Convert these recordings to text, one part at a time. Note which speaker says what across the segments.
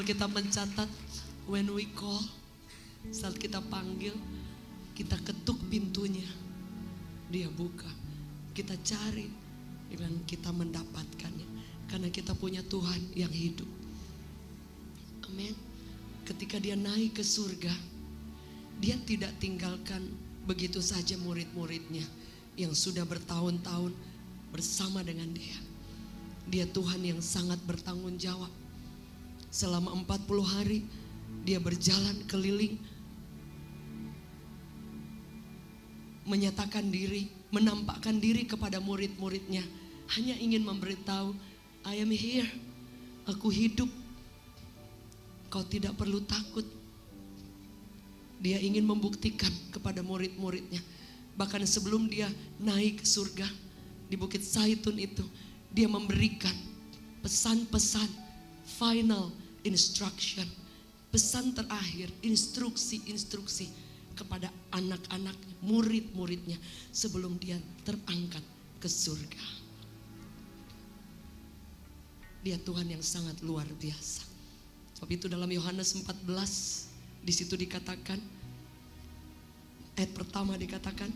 Speaker 1: Alkitab mencatat, when we call, saat kita panggil, kita ketuk pintunya, dia buka. Kita cari, dan kita mendapatkannya. Karena kita punya Tuhan yang hidup. Amin. Ketika dia naik ke surga, dia tidak tinggalkan begitu saja murid-muridnya yang sudah bertahun-tahun bersama dengan dia. Dia Tuhan yang sangat bertanggung jawab. Selama 40 hari dia berjalan keliling, menyatakan diri, menampakkan diri kepada murid-muridnya, hanya ingin memberitahu, I am here, aku hidup, kau tidak perlu takut. Dia ingin membuktikan kepada murid-muridnya. Bahkan sebelum dia naik ke surga di Bukit Zaitun itu, dia memberikan pesan-pesan, final instruction, pesan terakhir, instruksi-instruksi kepada anak-anak murid-muridnya sebelum dia terangkat ke surga. Dia Tuhan yang sangat luar biasa. Sebab itu dalam Yohanes 14 di situ dikatakan, ayat pertama dikatakan,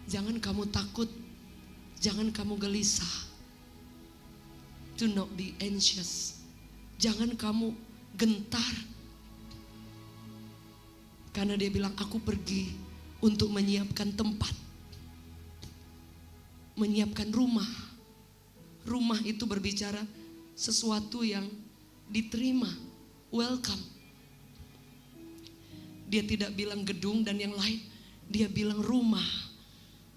Speaker 1: jangan kamu takut, jangan kamu gelisah. Do not be anxious. Jangan kamu gentar. Karena dia bilang, aku pergi untuk menyiapkan tempat, menyiapkan rumah. Rumah itu berbicara sesuatu yang diterima, welcome. Dia tidak bilang gedung dan yang lain, dia bilang rumah.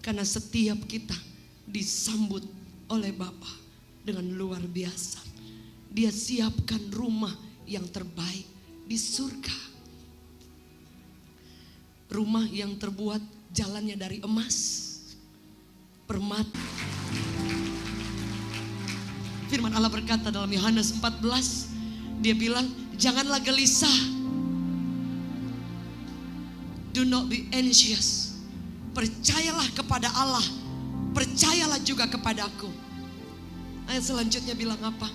Speaker 1: Karena setiap kita disambut oleh Bapa dengan luar biasa. Dia siapkan rumah yang terbaik di surga. Rumah yang terbuat jalannya dari emas, permata. Firman Allah berkata dalam Yohanes 14, dia bilang, janganlah gelisah. Do not be anxious. Percayalah kepada Allah, percayalah juga kepadaku. Ayat selanjutnya bilang apa?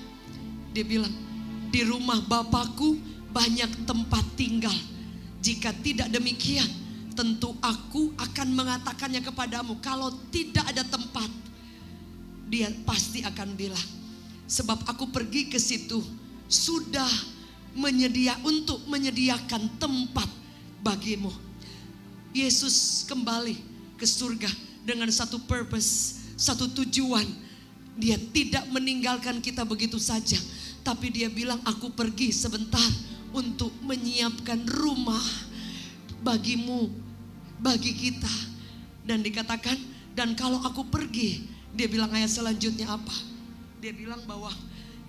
Speaker 1: Dia bilang, di rumah Bapakku banyak tempat tinggal. Jika tidak demikian, tentu aku akan mengatakannya kepadamu. Kalau tidak ada tempat, dia pasti akan bilang, sebab aku pergi ke situ sudah untuk menyediakan tempat bagimu. Yesus kembali ke surga dengan satu purpose, satu tujuan. Dia tidak meninggalkan kita begitu saja, tapi dia bilang, aku pergi sebentar untuk menyiapkan rumah bagimu, bagi kita. Dan dikatakan, dan kalau aku pergi, dia bilang ayat selanjutnya apa? Dia bilang bahwa,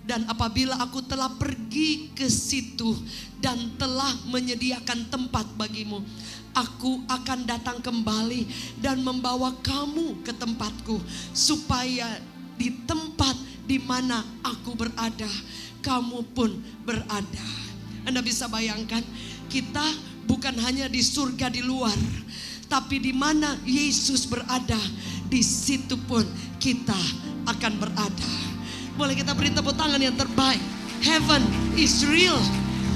Speaker 1: dan apabila aku telah pergi ke situ dan telah menyediakan tempat bagimu, aku akan datang kembali dan membawa kamu ke tempatku, supaya di tempat di mana aku berada, kamu pun berada. Anda bisa bayangkan, kita bukan hanya di surga di luar, tapi di mana Yesus berada, di situ pun kita akan berada. Boleh kita beri tepuk tangan yang terbaik. Heaven is real.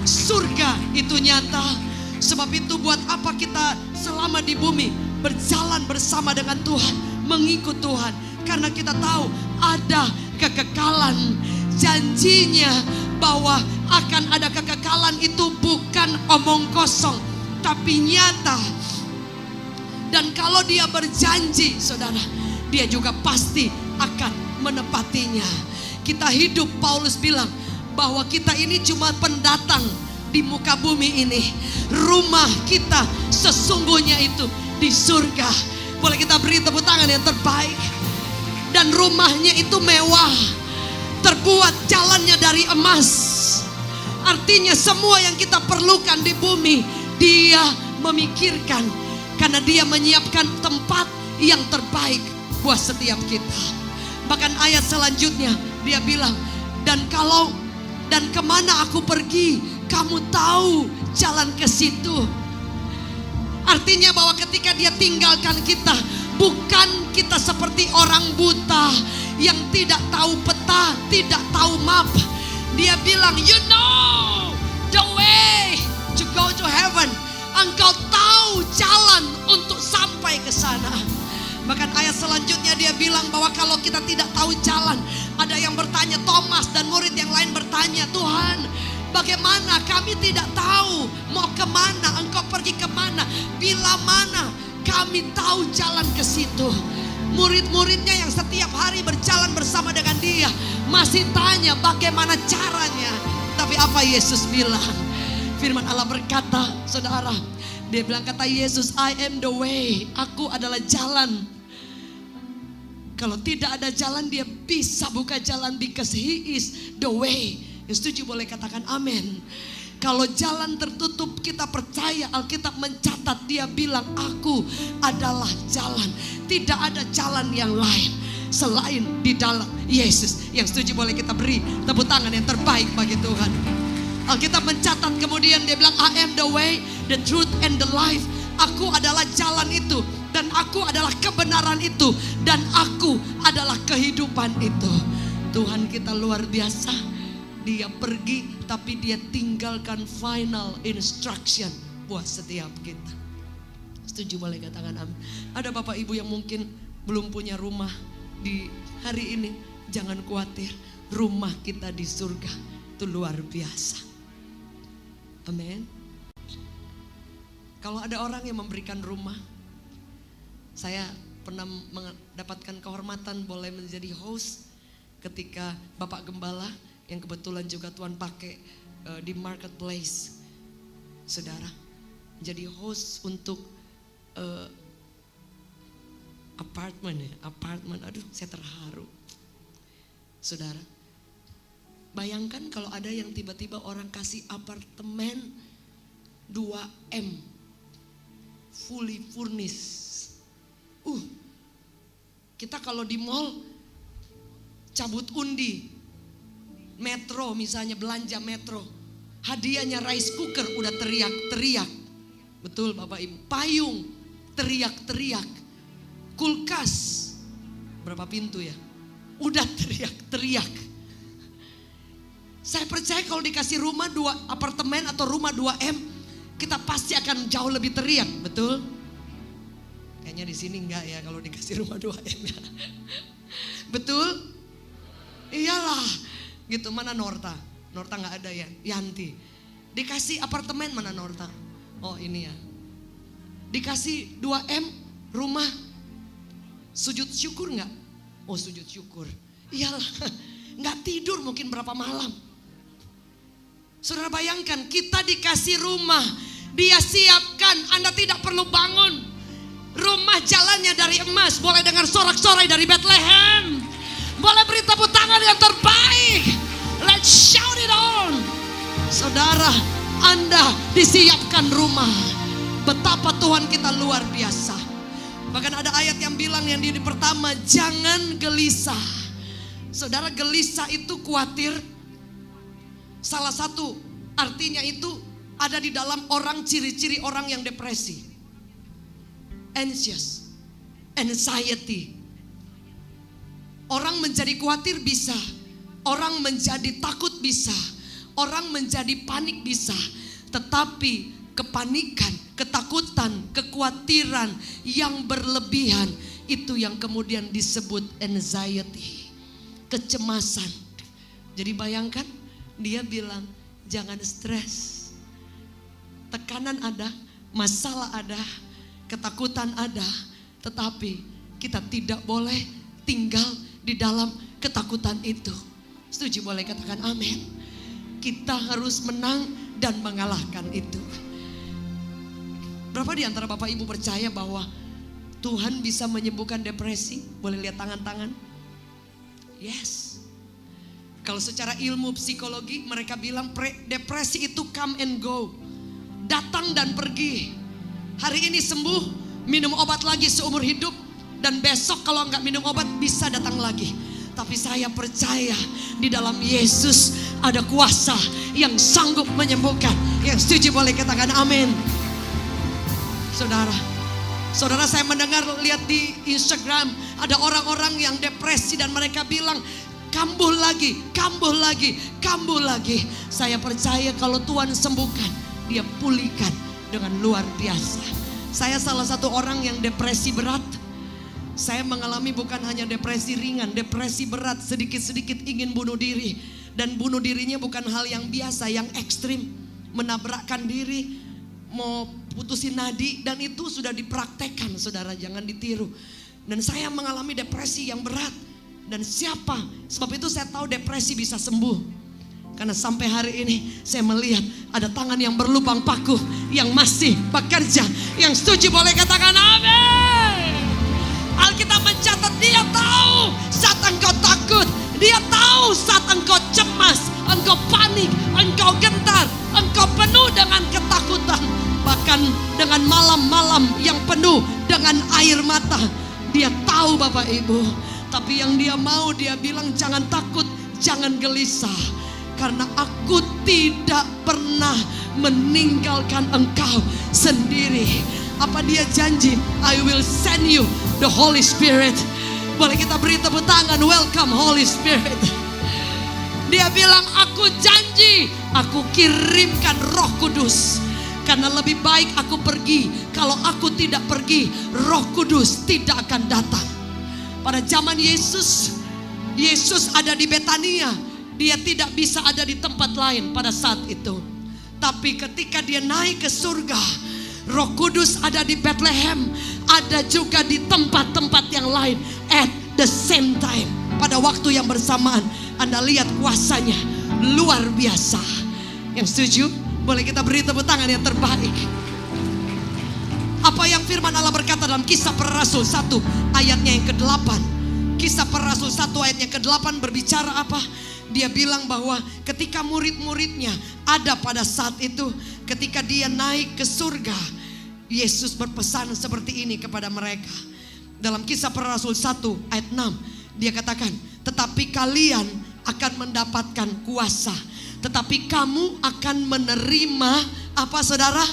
Speaker 1: Surga itu nyata. Sebab itu buat apa kita selama di bumi berjalan bersama dengan Tuhan, mengikut Tuhan? Karena kita tahu ada kekekalan. Janjinya bahwa akan ada kekekalan itu bukan omong kosong, tapi nyata. Dan kalau dia berjanji, saudara, dia juga pasti akan menepatinya. Kita hidup, Paulus bilang, bahwa kita ini cuma pendatang di muka bumi ini. Rumah kita sesungguhnya itu di surga. Boleh kita beri tepuk tangan yang terbaik. Dan rumahnya itu mewah, terbuat jalannya dari emas. Artinya semua yang kita perlukan di bumi, dia memikirkan. Karena dia menyiapkan tempat yang terbaik buat setiap kita. Bahkan ayat selanjutnya dia bilang, dan kemana aku pergi, kamu tahu jalan ke situ. Artinya bahwa ketika dia tinggalkan kita, bukan kita seperti orang buta yang tidak tahu peta, tidak tahu map. Dia bilang, you know the way to go to heaven. Engkau tahu jalan untuk sampai ke sana. Bahkan ayat selanjutnya dia bilang bahwa kalau kita tidak tahu jalan, ada yang bertanya, Thomas dan murid yang lain bertanya, Tuhan, bagaimana? Kami tidak tahu mau kemana, Engkau pergi kemana, bila mana kami tahu jalan ke situ. Murid-muridnya yang setiap hari berjalan bersama dengan dia masih tanya bagaimana caranya. Tapi apa Yesus bilang? Firman Allah berkata, saudara, dia bilang, kata Yesus, I am the way. Aku adalah jalan. Kalau tidak ada jalan, dia bisa buka jalan because he is the way. Yang setuju boleh katakan amin. Kalau jalan tertutup, kita percaya Alkitab mencatat, dia bilang, aku adalah jalan. Tidak ada jalan yang lain selain di dalam Yesus. Yang setuju boleh kita beri tepuk tangan yang terbaik bagi Tuhan. Alkitab mencatat kemudian dia bilang, I am the way, the truth and the life. Aku adalah jalan itu, dan aku adalah kebenaran itu, dan aku adalah kehidupan itu. Tuhan kita luar biasa. Dia pergi tapi dia tinggalkan final instruction buat setiap kita. Setuju boleh katakan amin. Ada bapak ibu yang mungkin belum punya rumah di hari ini, jangan khawatir, rumah kita di surga itu luar biasa. Amin. Kalau ada orang yang memberikan rumah, saya pernah mendapatkan kehormatan boleh menjadi host ketika Bapak Gembala yang kebetulan juga Tuhan pakai di marketplace, saudara, jadi host untuk apartemen. Aduh, saya terharu, saudara. Bayangkan kalau ada yang tiba-tiba orang kasih apartemen 2M fully furnished. Kita kalau di mall cabut undi Metro misalnya, belanja Metro, hadiahnya rice cooker udah teriak-teriak. Betul Bapak Ibu. Payung teriak-teriak. Kulkas berapa pintu ya, udah teriak-teriak. Saya percaya kalau dikasih rumah 2 apartemen atau rumah 2M, kita pasti akan jauh lebih teriak. Betul? Kayaknya di sini enggak ya kalau dikasih rumah 2M ya. Betul? Iyalah. Gitu, mana Norta? Norta nggak ada ya, Yanti. Dikasih apartemen mana Norta? Oh ini ya. Dikasih 2M rumah, sujud syukur nggak? Oh sujud syukur. Iyalah, nggak tidur mungkin berapa malam. Saudara bayangkan, kita dikasih rumah, dia siapkan, Anda tidak perlu bangun. Rumah jalannya dari emas, boleh dengar sorak-sorai dari Bethlehem. Boleh beri tepuk tangan yang terbaik. Let's shout it on. Saudara, Anda disiapkan rumah. Betapa Tuhan kita luar biasa. Bahkan ada ayat yang bilang yang di pertama, jangan gelisah. Saudara, gelisah itu khawatir. Salah satu artinya itu ada di dalam orang, ciri-ciri orang yang depresi. Anxious, anxiety. Orang menjadi khawatir bisa, orang menjadi takut bisa, orang menjadi panik bisa. Tetapi kepanikan, ketakutan, kekhawatiran yang berlebihan, itu yang kemudian disebut anxiety, kecemasan. Jadi bayangkan, dia bilang jangan stres. Tekanan ada, masalah ada, ketakutan ada, tetapi kita tidak boleh tinggal di dalam ketakutan itu. Setuju boleh katakan amin. Kita harus menang dan mengalahkan itu. Berapa di antara Bapak Ibu percaya bahwa Tuhan bisa menyembuhkan depresi? Boleh lihat tangan-tangan? Yes. Kalau secara ilmu psikologi mereka bilang depresi itu come and go, datang dan pergi. Hari ini sembuh, minum obat lagi seumur hidup, dan besok kalau nggak minum obat bisa datang lagi. Tapi saya percaya di dalam Yesus ada kuasa yang sanggup menyembuhkan. Yang setuju boleh katakan amin. Saudara saya mendengar, lihat di Instagram ada orang-orang yang depresi dan mereka bilang kambuh lagi, kambuh lagi, kambuh lagi. Saya percaya kalau Tuhan sembuhkan, Dia pulihkan dengan luar biasa. Saya salah satu orang yang depresi berat. Saya mengalami bukan hanya depresi ringan, depresi berat, sedikit-sedikit ingin bunuh diri. Dan bunuh dirinya bukan hal yang biasa, yang ekstrim. Menabrakkan diri, mau putusin nadi, dan itu sudah dipraktekkan, saudara, jangan ditiru. Dan saya mengalami depresi yang berat. Dan siapa? Sebab itu saya tahu depresi bisa sembuh. Karena sampai hari ini saya melihat ada tangan yang berlubang paku yang masih bekerja. Yang setuju boleh katakan amin. Alkitab mencatat Dia tahu saat engkau takut, Dia tahu saat engkau cemas, engkau panik, engkau gentar, engkau penuh dengan ketakutan. Bahkan dengan malam-malam yang penuh dengan air mata. Dia tahu Bapak Ibu. Tapi yang Dia mau, Dia bilang jangan takut, jangan gelisah. Karena aku tidak pernah meninggalkan engkau sendiri. Apa Dia janji? I will send you the Holy Spirit. Boleh kita beri tepuk tangan, welcome Holy Spirit. Dia bilang aku janji, aku kirimkan Roh Kudus. Karena lebih baik aku pergi. Kalau aku tidak pergi, Roh Kudus tidak akan datang. Pada zaman Yesus, Yesus ada di Betania. Dia tidak bisa ada di tempat lain pada saat itu. Tapi ketika Dia naik ke surga, Roh Kudus ada di Bethlehem, ada juga di tempat-tempat yang lain at the same time. Pada waktu yang bersamaan, Anda lihat kuasanya luar biasa. Yang setuju? Boleh kita beri tepuk tangan yang terbaik. Apa yang firman Allah berkata dalam Kisah Para Rasul 1 ayatnya yang ke-8. Kisah Para Rasul 1 ayatnya ke-8 berbicara apa? Dia bilang bahwa ketika murid-muridnya ada pada saat itu, ketika Dia naik ke surga, Yesus berpesan seperti ini kepada mereka. Dalam Kisah Para Rasul 1 ayat 6, Dia katakan, tetapi kalian akan mendapatkan kuasa. Tetapi kamu akan menerima apa saudara?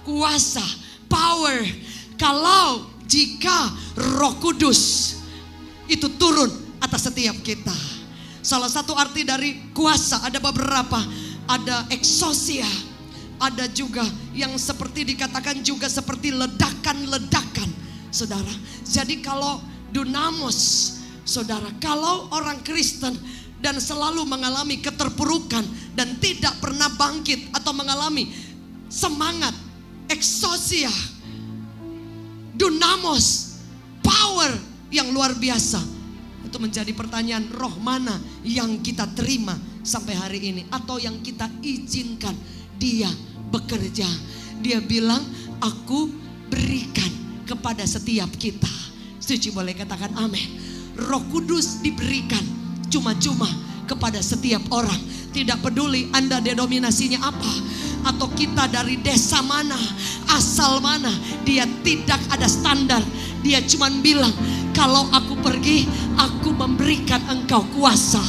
Speaker 1: Kuasa, power. Kalau jika Roh Kudus itu turun atas setiap kita. Salah satu arti dari kuasa ada beberapa. Ada exousia, ada juga yang seperti dikatakan juga seperti ledakan-ledakan, saudara. Jadi kalau dunamos, saudara, kalau orang Kristen dan selalu mengalami keterpurukan dan tidak pernah bangkit atau mengalami semangat, exousia, dunamos, power yang luar biasa. Itu menjadi pertanyaan, roh mana yang kita terima sampai hari ini, atau yang kita izinkan Dia bekerja. Dia bilang, aku berikan kepada setiap kita. Setuju boleh katakan amin. Roh Kudus diberikan cuma-cuma kepada setiap orang. Tidak peduli Anda denominasinya apa, atau kita dari desa mana, asal mana. Dia tidak ada standar. Dia cuma bilang, kalau aku pergi, aku memberikan engkau kuasa.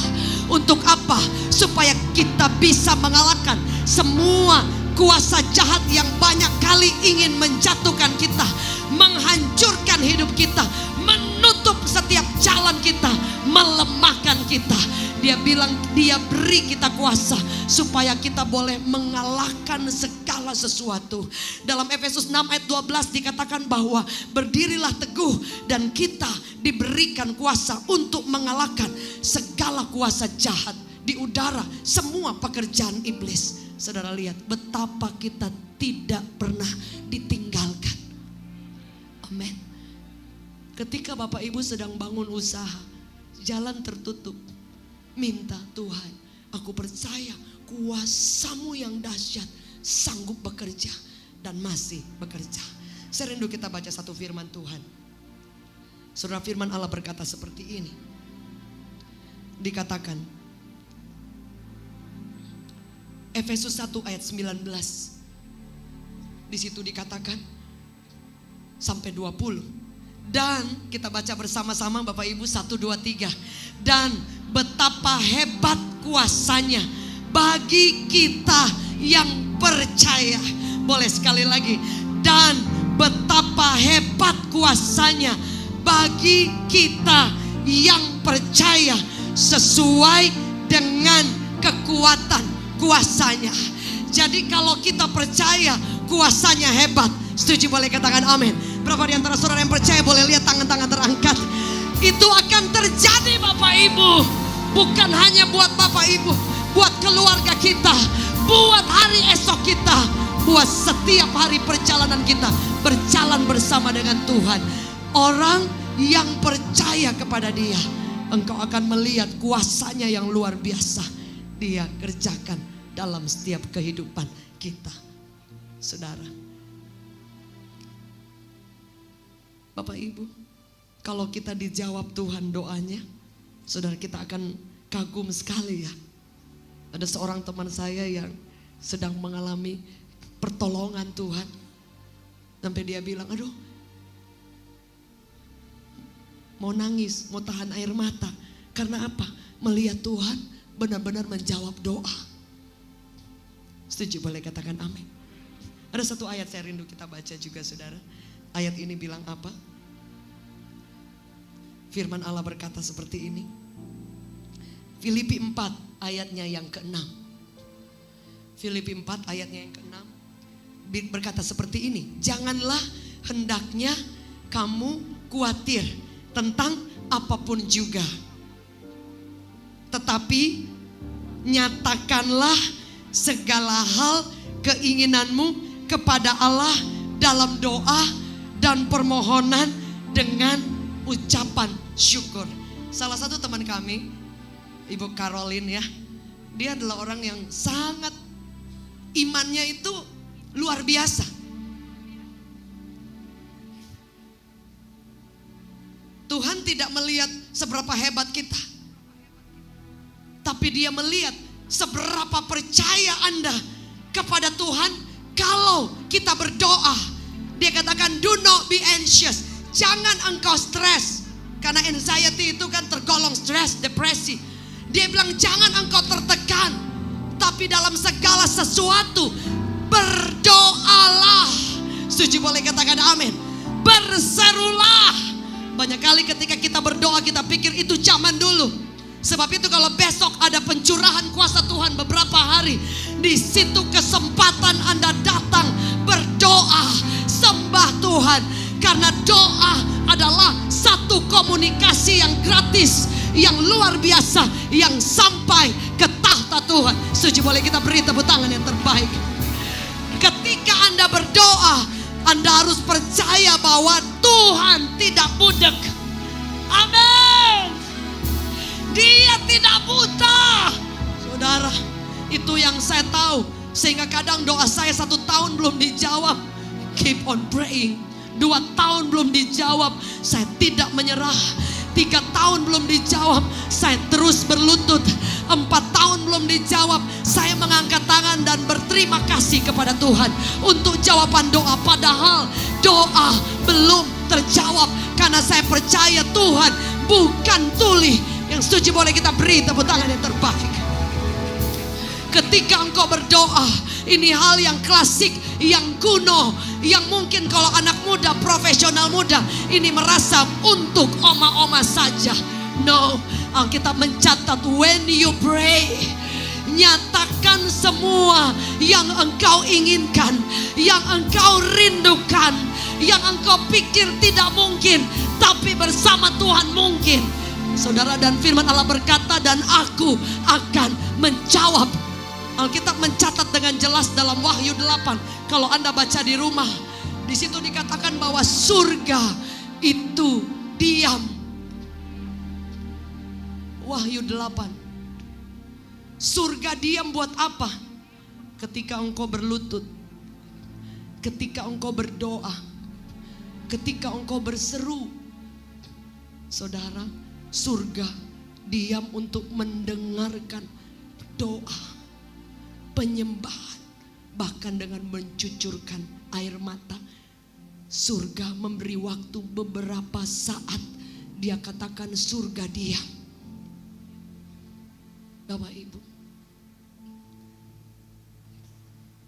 Speaker 1: Untuk apa? Supaya kita bisa mengalahkan semua kuasa jahat yang banyak kali ingin menjatuhkan kita, menghancurkan hidup kita, menutup setiap jalan kita, melemahkan kita. Dia bilang Dia beri kita kuasa supaya kita boleh mengalahkan segala sesuatu. Dalam Efesus 6 ayat 12 dikatakan bahwa berdirilah teguh dan kita diberikan kuasa untuk mengalahkan segala kuasa jahat di udara, semua pekerjaan iblis. Saudara lihat betapa kita tidak pernah ditinggalkan. Amin. Ketika Bapak Ibu sedang bangun usaha, jalan tertutup, minta Tuhan, aku percaya kuasa-Mu yang dahsyat sanggup bekerja dan masih bekerja. Saya rindu kita baca satu firman Tuhan. Saudara, firman Allah berkata seperti ini. Dikatakan Efesus 1 ayat 19. Di situ dikatakan sampai 20. Dan kita baca bersama-sama Bapak Ibu 1, 2, 3. Dan betapa hebat kuasanya bagi kita yang percaya. Boleh sekali lagi. Dan betapa hebat kuasanya bagi kita yang percaya. sesuai dengan kekuatan kuasanya. Jadi kalau kita percaya kuasanya hebat, setuju boleh katakan amin. Berapa di antara saudara yang percaya boleh lihat tangan-tangan terangkat. Itu akan terjadi Bapak Ibu. Bukan hanya buat Bapak Ibu, buat keluarga kita, buat hari esok kita, buat setiap hari perjalanan kita berjalan bersama dengan Tuhan. Orang yang percaya kepada Dia, engkau akan melihat kuasanya yang luar biasa Dia kerjakan dalam setiap kehidupan kita. Saudara, Bapak Ibu, kalau kita dijawab Tuhan doanya, saudara, kita akan kagum sekali ya. Ada seorang teman saya yang sedang mengalami pertolongan Tuhan. Sampai dia bilang, aduh, mau nangis, mau tahan air mata. Karena apa? Melihat Tuhan benar-benar menjawab doa. Setuju boleh katakan amin. Ada satu ayat saya rindu kita baca juga saudara. Ayat ini bilang apa? Firman Allah berkata seperti ini. Filipi 4 ayatnya yang ke-6. Filipi 4 ayatnya yang ke-6 berkata seperti ini. Janganlah hendaknya kamu khawatir tentang apapun juga. Tetapi nyatakanlah segala hal keinginanmu kepada Allah dalam doa dan permohonan dengan ucapan syukur. Salah satu teman kami, Ibu Caroline ya, dia adalah orang yang sangat imannya itu luar biasa. Tuhan tidak melihat seberapa hebat kita, tapi Dia melihat seberapa percaya Anda kepada Tuhan. Kalau kita berdoa, Dia katakan do not be anxious. Jangan engkau stres. Karena anxiety itu kan tergolong stres, depresi. Dia bilang jangan engkau tertekan, tapi dalam segala sesuatu berdoalah. Setuju boleh katakan amin. Berserulah. Banyak kali ketika kita berdoa kita pikir itu zaman dulu. Sebab itu kalau besok ada pencurahan kuasa Tuhan beberapa hari, di situ kesempatan Anda datang berdoa, sembah Tuhan. Karena doa adalah satu komunikasi yang gratis, yang luar biasa, yang sampai ke tahta Tuhan. Setuju boleh kita beri tepuk tangan yang terbaik. Ketika Anda berdoa, Anda harus percaya bahwa Tuhan tidak budek. Amin. Dia tidak buta. Saudara, itu yang saya tahu. Sehingga kadang doa saya 1 tahun belum dijawab. Keep on praying. 2 tahun belum dijawab, saya tidak menyerah. 3 tahun belum dijawab, saya terus berlutut. 4 tahun belum dijawab, saya mengangkat tangan dan berterima kasih kepada Tuhan untuk jawaban doa. Padahal doa belum terjawab. Karena saya percaya Tuhan bukan tuli. Yang setuju boleh kita beri tepuk tangan yang terbaik. Ketika engkau berdoa, ini hal yang klasik, yang kuno, yang mungkin kalau anak muda, profesional muda, ini merasa untuk oma-oma saja. No, Alkitab mencatat when you pray, nyatakan semua yang engkau inginkan, yang engkau rindukan, yang engkau pikir tidak mungkin, tapi bersama Tuhan mungkin. Saudara, dan firman Allah berkata, dan aku akan menjawab. Alkitab mencatat dengan jelas dalam Wahyu 8. Kalau Anda baca di rumah, di situ dikatakan bahwa surga itu diam. Wahyu 8. Surga diam buat apa? Ketika engkau berlutut, ketika engkau berdoa, ketika engkau berseru. Saudara, surga diam untuk mendengarkan doa, penyembahan, bahkan dengan mencucurkan air mata. Surga memberi waktu beberapa saat. Dia katakan surga diam. Bapak Ibu,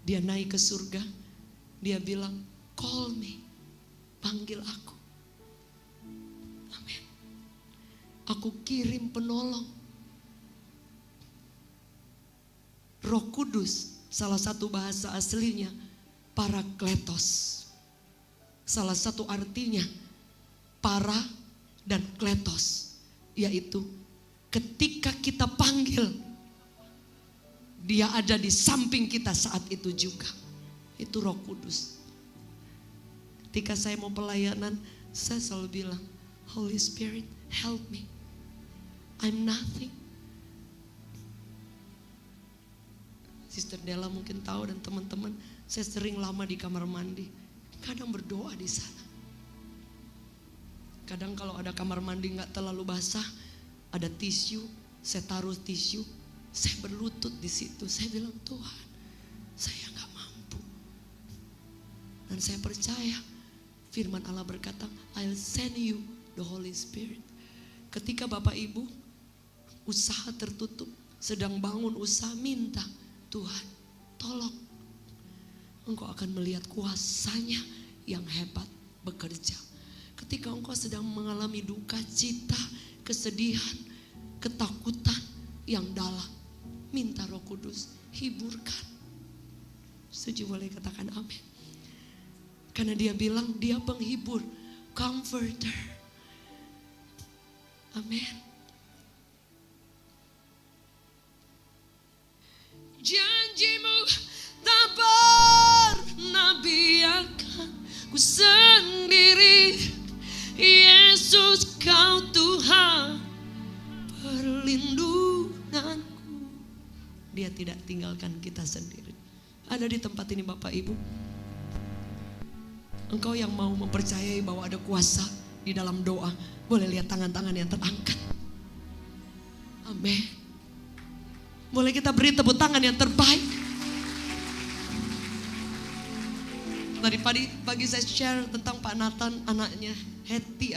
Speaker 1: dia naik ke surga. Dia bilang, call me, panggil aku. Amin. Aku kirim penolong. Roh Kudus, salah satu bahasa aslinya Parakletos. Salah satu artinya para dan kletos, yaitu ketika kita panggil, dia ada di samping kita saat itu juga. Itu Roh Kudus. Ketika saya mau pelayanan, saya selalu bilang, Holy Spirit, help me. I'm nothing. Sister Della mungkin tahu dan teman-teman, saya sering lama di kamar mandi. Kadang berdoa di sana. Kadang kalau ada kamar mandi gak terlalu basah, ada tisu, saya taruh tisu, saya berlutut di situ. Saya bilang, Tuhan, saya gak mampu. Dan saya percaya firman Allah berkata, I'll send you the Holy Spirit. Ketika Bapak Ibu usaha tertutup, sedang bangun usaha, minta, Tuhan tolong. Engkau akan melihat kuasanya yang hebat bekerja. Ketika engkau sedang mengalami duka cita, kesedihan, ketakutan yang dalam, minta Roh Kudus hiburkan. Setuju, boleh katakan amin. Karena dia bilang dia penghibur, comforter. Amin. Janjimu tak pernah biarkan ku sendiri. Yesus, kau Tuhan perlindunganku. Dia tidak tinggalkan kita sendiri. Ada di tempat ini Bapak Ibu, engkau yang mau mempercayai bahwa ada kuasa di dalam doa, boleh lihat tangan-tangan yang terangkat. Amin. Boleh kita beri tepuk tangan yang terbaik. Tadi pagi saya share tentang Pak Nathan, anaknya Hesti.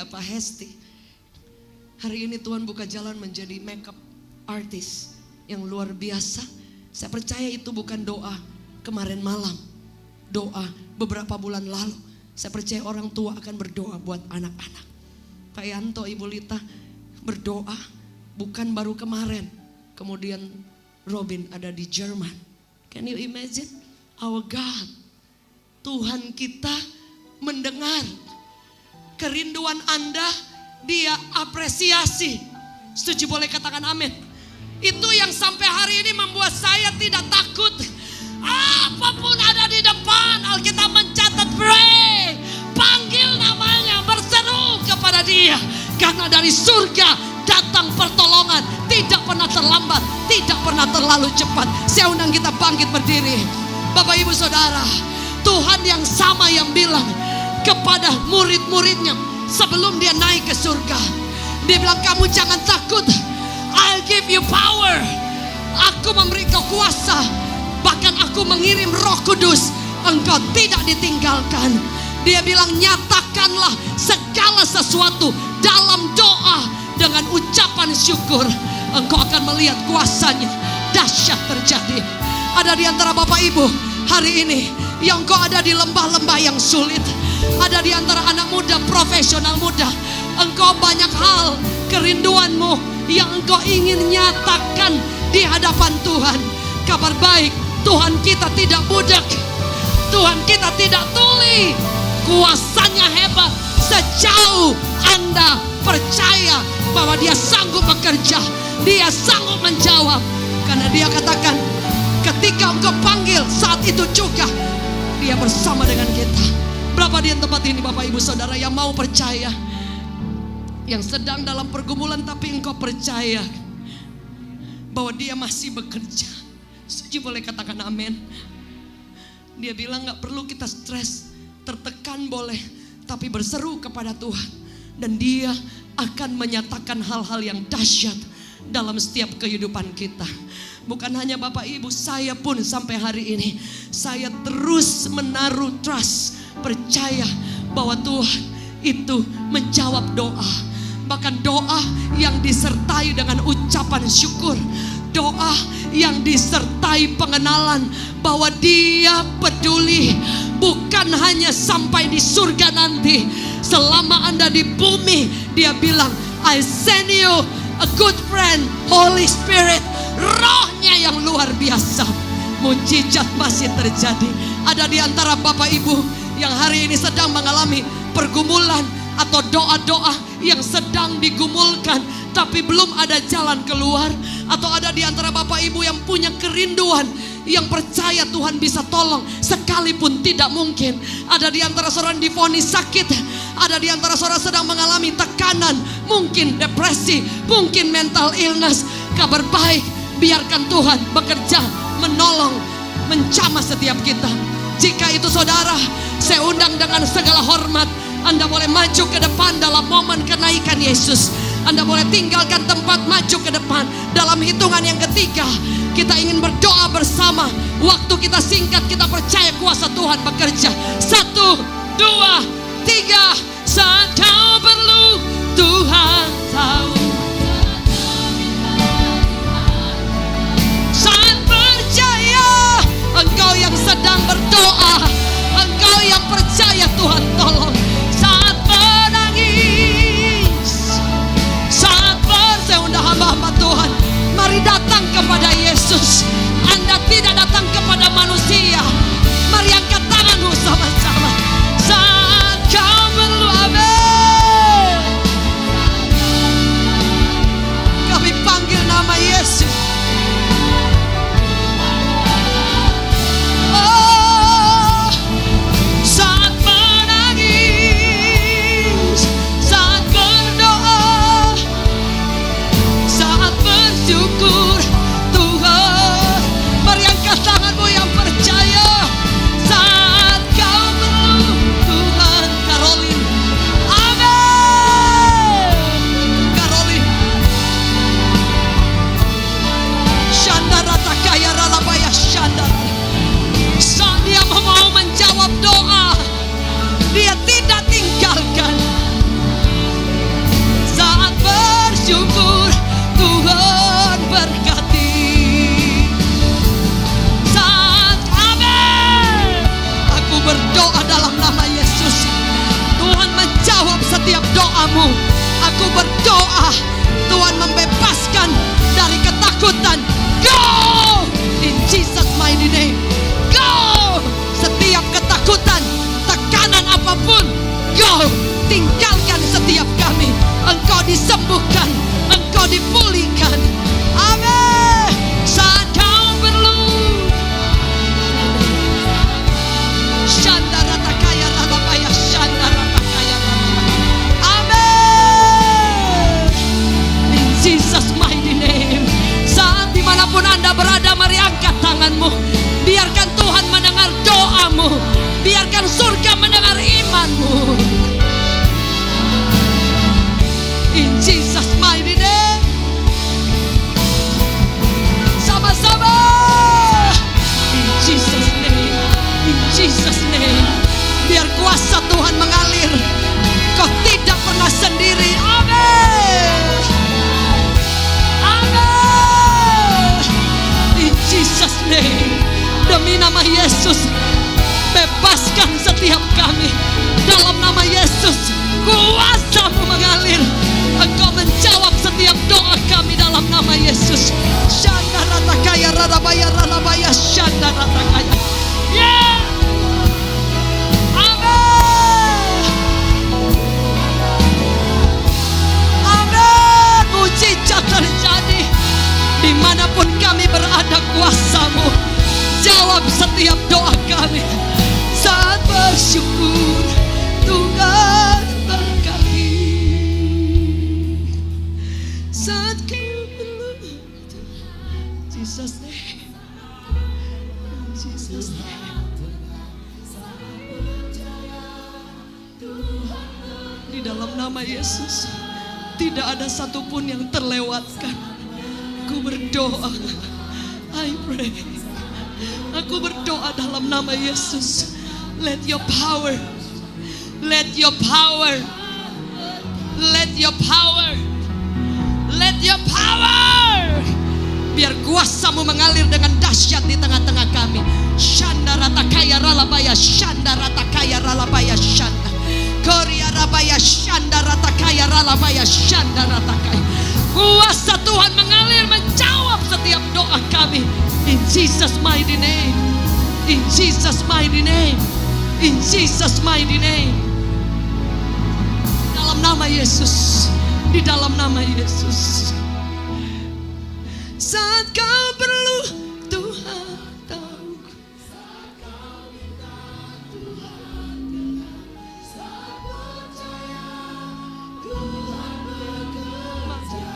Speaker 1: Hari ini Tuhan buka jalan menjadi makeup artist yang luar biasa. Saya percaya itu bukan doa kemarin malam, doa beberapa bulan lalu. Saya percaya orang tua akan berdoa buat anak-anak. Pak Yanto, Ibu Lita berdoa bukan baru kemarin. Kemudian Robin ada di Jerman. Can you imagine? Our God, Tuhan kita mendengar kerinduan Anda, dia apresiasi. Setuju, boleh katakan amin. Itu yang sampai hari ini membuat saya tidak takut. Apapun ada di depan, Alkitab mencatat, pray, panggil namanya, berseru kepada dia. Karena dari surga datang pertolongan, tidak pernah terlambat, tidak pernah terlalu cepat. Saya undang kita bangkit berdiri. Bapak Ibu Saudara, Tuhan yang sama yang bilang kepada murid-muridnya sebelum dia naik ke surga, dia bilang, kamu jangan takut, I'll give you power. Aku memberi kau kuasa, bahkan aku mengirim Roh Kudus, engkau tidak ditinggalkan. Dia bilang, nyatakanlah segala sesuatu dalam doa dengan ucapan syukur, engkau akan melihat kuasanya dahsyat terjadi. Ada di antara Bapak Ibu hari ini yang engkau ada di lembah-lembah yang sulit. Ada di antara anak muda, profesional muda, engkau banyak hal, kerinduanmu yang engkau ingin nyatakan di hadapan Tuhan. Kabar baik, Tuhan kita tidak budak, Tuhan kita tidak tuli. Kuasanya hebat. Sejauh Anda percaya bahwa dia sanggup bekerja, dia sanggup menjawab. Karena dia katakan, ketika engkau panggil, saat itu juga dia bersama dengan kita. Berapa di tempat ini Bapak Ibu Saudara yang mau percaya, yang sedang dalam pergumulan tapi engkau percaya bahwa dia masih bekerja? Setuju, boleh katakan amin. Dia bilang gak perlu kita stres, tertekan boleh, tapi berseru kepada Tuhan, dan dia akan menyatakan hal-hal yang dahsyat dalam setiap kehidupan kita. Bukan hanya Bapak Ibu, saya pun sampai hari ini saya terus menaruh trust, percaya bahwa Tuhan itu menjawab doa. Bahkan doa yang disertai dengan ucapan syukur, doa yang disertai pengenalan bahwa dia peduli. Bukan hanya sampai di surga nanti, selama Anda di bumi, dia bilang, I send you a good friend, Holy Spirit. Rohnya kuasanya yang luar biasa. Mujizat masih terjadi. Ada di antara Bapak Ibu yang hari ini sedang mengalami pergumulan atau doa-doa yang sedang digumulkan tapi belum ada jalan keluar. Atau ada di antara Bapak Ibu yang punya kerinduan, yang percaya Tuhan bisa tolong sekalipun tidak mungkin. Ada di antara saudara divonis sakit, ada di antara saudara sedang mengalami tekanan, mungkin depresi, mungkin mental illness. Kabar baik, biarkan Tuhan bekerja, menolong, menjamah setiap kita. Jika itu saudara, saya undang dengan segala hormat, Anda boleh maju ke depan dalam momen kenaikan Yesus. Anda boleh tinggalkan tempat, maju ke depan. Dalam hitungan yang ketiga, kita ingin berdoa bersama. Waktu kita singkat, kita percaya kuasa Tuhan bekerja. 1, 2, 3. Saat kau perlu, Tuhan tahu. Saat percaya, engkau yang sedang berdoa, engkau yang percaya Tuhan tolong. Saat menangis, saat saya undang hamba-hamba Tuhan, mari datang kepada Yesus. Anda tidak datang kepada manusia. Mari angkat tanganmu sama-sama. Saat kau perlu, amin. Kami panggil nama Yesus. Oh, saat menangis, saat berdoa, saat bersyukur, Tuhan, mari angkat tanganmu yang percaya. Saat kau perlu, Tuhan. Karolin, amin. Karolin, Shandarata kaya ralabaya Shandara. Saat dia mau menjawab doa, dia tidak tinggalkan. Saat bersyukur, Tuhan berkati. Saat amin, aku berdoa dalam nama Yesus. Tuhan menjawab setiap doamu. Aku berdoa, Tuhan membebaskan dari ketakutan. Go! In Jesus mighty name. Go! Setiap ketakutan, tekanan apapun, go! Tinggalkan setiap kami. Engkau disembuhkan, engkau dipulihkan. Amin. Saat kau perlu, Shandarata kaya ralabaya Shandarata kaya ralabaya. Amin. In Jesus mighty name. Saat dimanapun Anda berada, mari angkat tanganmu. Biarkan Tuhan mendengar doamu. Biarkan surga mendengar imanmu. In Jesus mighty name. Sama-sama. In Jesus name. In Jesus name. Biar kuasa Tuhan mengalir. Kau tidak pernah sendiri. Amin. Amin. In Jesus name. Demi nama Yesus, bebaskan setiap kami. Dalam nama Yesus, kuasa-Mu mengalir. Engkau menjawab setiap doa kami dalam nama Yesus. Shandarata kaya ralabaya ralabaya Shandarata kaya. Yeah. Amin. Amin. Mujizat terjadi dimanapun kami berada. Kuasa-Mu jawab setiap doa kami. Saat bersyukur, Tuhan berkati. Saat kau perlu, Jesus name, Jesus name. Di dalam nama Yesus, tidak ada satupun yang terlewatkan. Aku berdoa, I pray. Aku berdoa dalam nama Yesus. Let your power, let your power, let your power, let your power. Biar kuasa-Mu mengalir dengan dahsyat di tengah-tengah kami. Shandarata kaya ralabaya Shandarata kaya ralabaya Shanda. Korea rabaya Shandarata kaya ralabaya Shandarata kaya. Kuasa Tuhan mengalir menjawab setiap doa kami. mighty name. In Jesus mighty name. In Jesus mighty name. Dalam nama Yesus. Di dalam nama Yesus. Saat kau perlu, Tuhan tahu. Saat kau minta, Tuhan dengar. Saat percaya, Tuhan bekerja.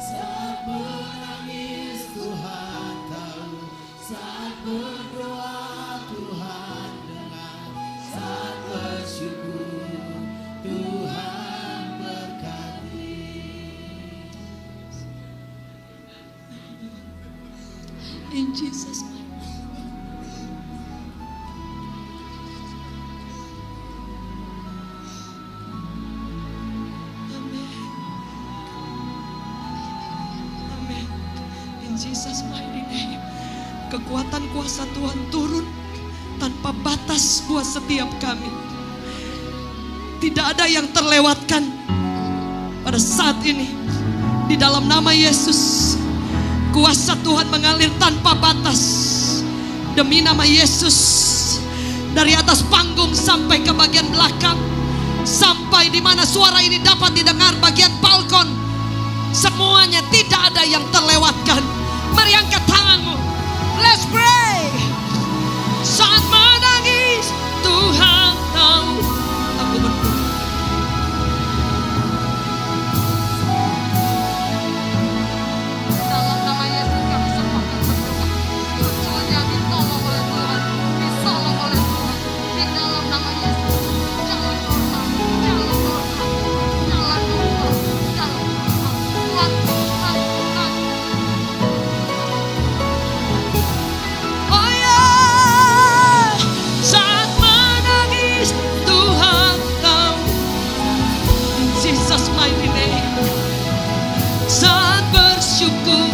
Speaker 1: Saat menangis, Tuhan tahu. Saat berdoa, Tuhan dengar. Saat bersyukur, Tuhan berkati. In Jesus' name. Amen. Amen. In Jesus' mighty name. Kekuatan kuasa Tuhan turun tanpa batas buat setiap kami. Tidak ada yang terlewatkan pada saat ini. Di dalam nama Yesus, kuasa Tuhan mengalir tanpa batas. Demi nama Yesus, dari atas panggung sampai ke bagian belakang, sampai di mana suara ini dapat didengar bagian balkon, semuanya tidak ada yang terlewatkan. Mari angkat tanganmu. Let's pray. Saat menangis, Tuhan tahu. Aku berdoa. Dalam nama Yesus kami sepakat berdoa. Cucunya ditolong oleh Tuhan, disolong oleh Tuhan. Di dalam nama Yesus, jalan normal, jalan normal, jalan normal, jalan normal. Tuhan, Tuhan, Tuhan. Oh ya, saat menangis Tuhan tahu. In Jesus mighty name. Saat bersyukur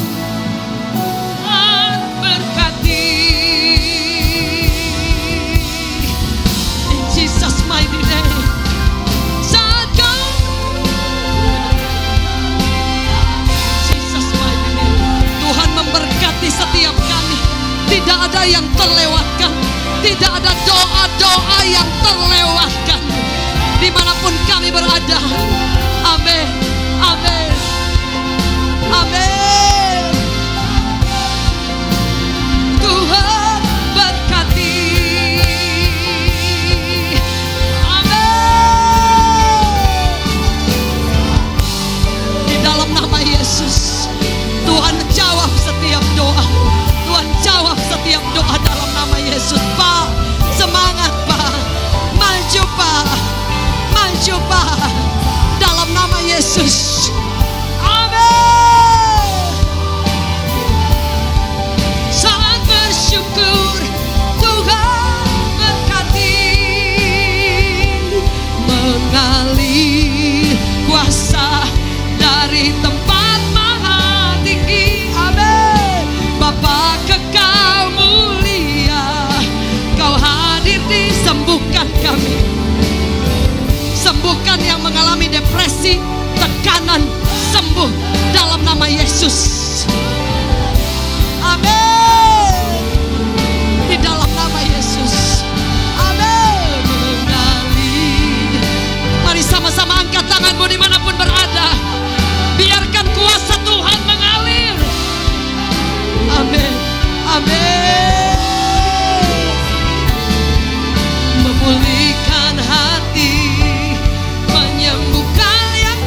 Speaker 1: Tuhan berkati. In Jesus mighty name. Saat kau Jesus mighty name. Tuhan memberkati setiap kami. Tidak ada yang terlewatkan. Tidak ada doa-doa yang terlewatkan. Dimanapun kami berada. Amin. Amin. Amin. Tuhan berkati. Amin. Di dalam nama Yesus, Tuhan jawab setiap doa. Tuhan jawab setiap doa dalam nama Yesus. Pak, semangat Pak. Maju Pak. Maju Pak. Dalam nama Yesus. Amin. Saat bersyukur Tuhan berkati. Mengalir kuasa dari tempat maha tinggi. Amin. Bapa kekal mulia, Kau hadir disembuhkan kami. Sembuhkan yang mengalami depresi, tekanan, sembuh dalam nama Yesus. Amin. Di dalam nama Yesus. Amin. Mengalir. Mari sama-sama angkat tanganmu dimanapun berada. Biarkan kuasa Tuhan mengalir. Amin. Amin. Memulihkan hati, menyembuhkan yang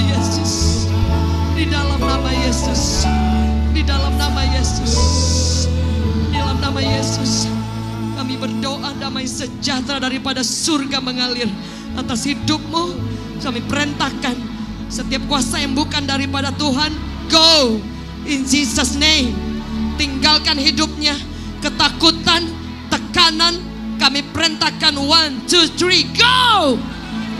Speaker 1: Yesus. Di dalam nama Yesus. Di dalam nama Yesus. Di dalam nama Yesus. Kami berdoa damai sejahtera daripada surga mengalir atas hidupmu. Kami perintahkan setiap kuasa yang bukan daripada Tuhan, go in Jesus name. Tinggalkan hidupnya, ketakutan, tekanan, kami perintahkan 1, 2, 3, go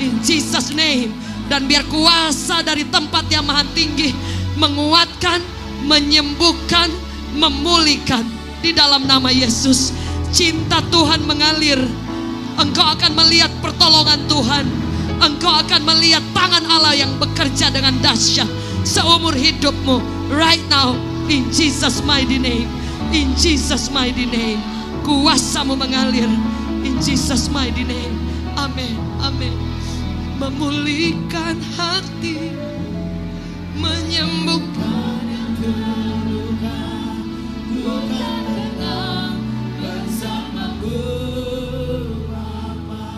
Speaker 1: in Jesus name. Dan biar kuasa dari tempat yang maha tinggi menguatkan, menyembuhkan, memulihkan di dalam nama Yesus. Cinta Tuhan mengalir. Engkau akan melihat pertolongan Tuhan. Engkau akan melihat tangan Allah yang bekerja dengan dahsyat seumur hidupmu. Right now, in Jesus mighty name. In Jesus mighty name. Kuasamu mengalir. In Jesus mighty name. Amin. Amin. Memulihkan hati, menyembuhkan yang terluka, luka tenang bersamaku Bapa.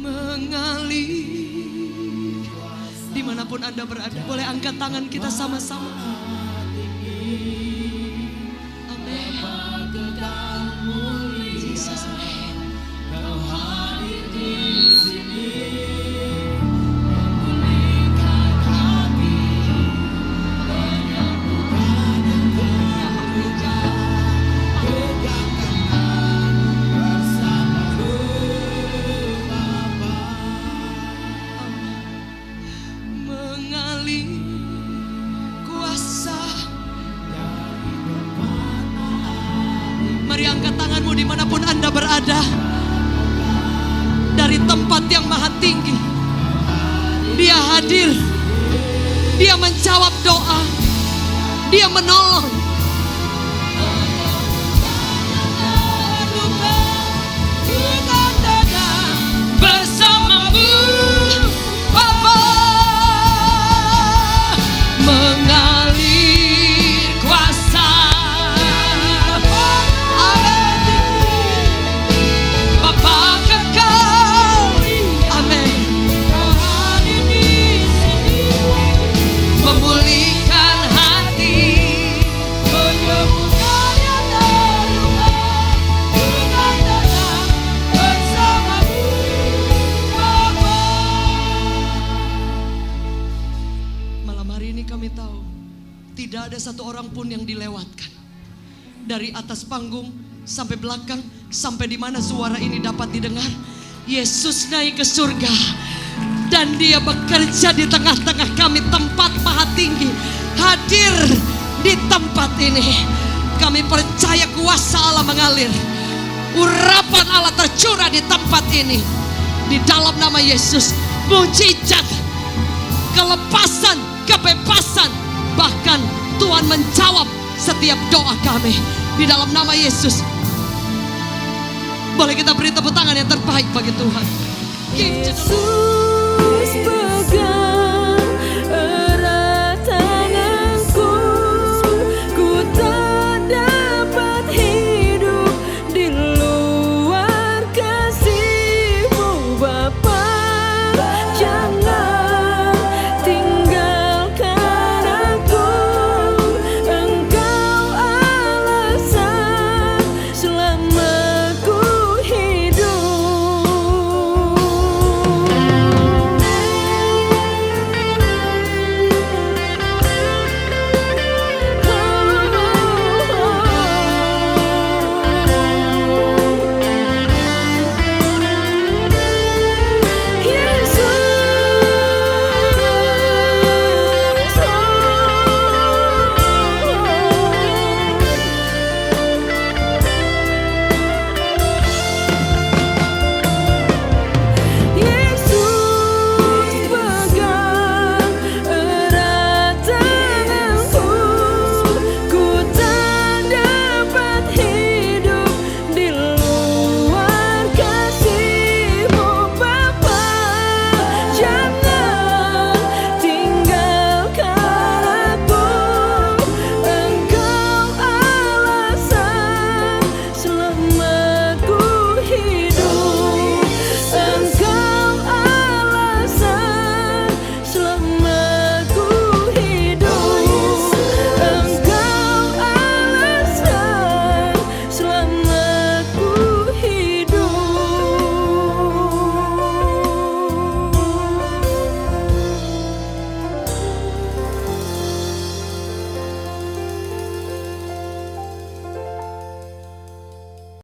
Speaker 1: Mengalir dimanapun Anda berada. Boleh angkat tangan kita sama-sama. Amin. Jesus name. Mari angkat tanganmu dimanapun Anda berada. Dari tempat yang maha tinggi, Dia hadir. Dia menjawab doa. Dia menolong. Bersamamu Bapa. Mengalir kuasa Bapa kekal. Amin. Memulihkan hati, menyembuhkan yang terluka, luka tenang bersamamu Bapa. Malam hari ini kami tahu tidak ada satu orang pun yang dilewatkan. Dari atas panggung sampai belakang, sampai di mana suara ini dapat didengar, Yesus naik ke surga dan Dia bekerja di tengah-tengah kami. Tempat maha tinggi hadir di tempat ini. Kami percaya kuasa Allah mengalir. Urapan Allah tercurah di tempat ini. Di dalam nama Yesus, mujizat, kelepasan, kebebasan, bahkan Tuhan menjawab setiap doa kami di dalam nama Yesus. Boleh kita beri tepuk tangan yang terbaik bagi Tuhan. Give to the Lord.